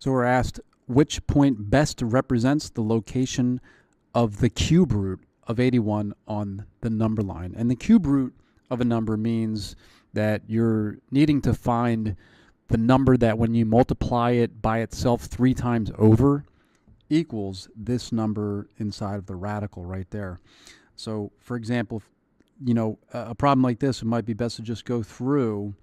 So we're asked which point best represents the location of the cube root of 81 on the number line. And the cube root of a number means that you're needing to find the number that when you multiply it by itself 3 times over equals this number inside of the radical right there. So for example, a problem like this, it might be best to just go through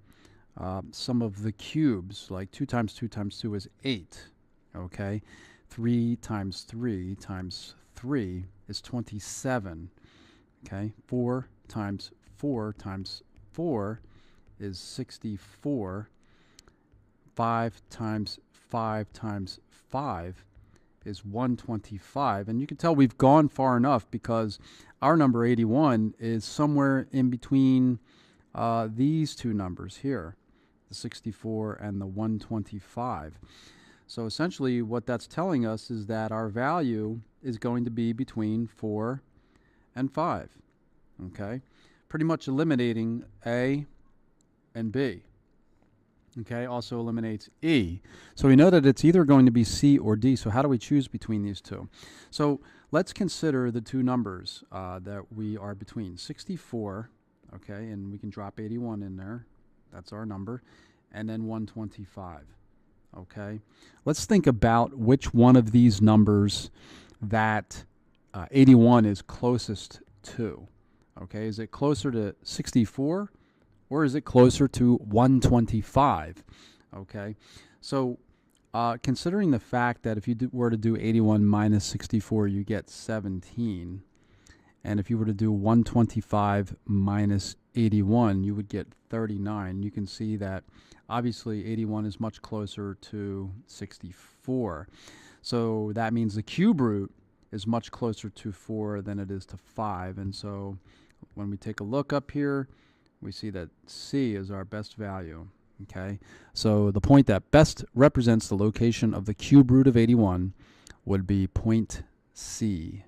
some of the cubes. Like 2 times 2 times 2 is 8. Okay, 3 times 3 times 3 is 27. Okay, 4 times 4 times 4 is 64. 5 times 5 times 5 is 125. And you can tell we've gone far enough because our number 81 is somewhere in between these two numbers here, the 64 and the 125. So essentially what that's telling us is that our value is going to be between 4 and 5. Okay, pretty much eliminating A and B. Okay, also eliminates E. So we know that it's either going to be C or D. So how do we choose between these two? So let's consider the two numbers that we are between. 64, okay, and we can drop 81 in there. That's our number. And then 125, okay. Let's think about which one of these numbers that 81 is closest to. Okay, is it closer to 64? Or is it closer to 125? Okay, so considering the fact that if you were to do 81 minus 64, you get 17. And if you were to do 125 minus 81, you would get 39. You can see that obviously 81 is much closer to 64. So that means the cube root is much closer to 4 than it is to 5. And so when we take a look up here, we see that C is our best value. Okay, so the point that best represents the location of the cube root of 81 would be point C.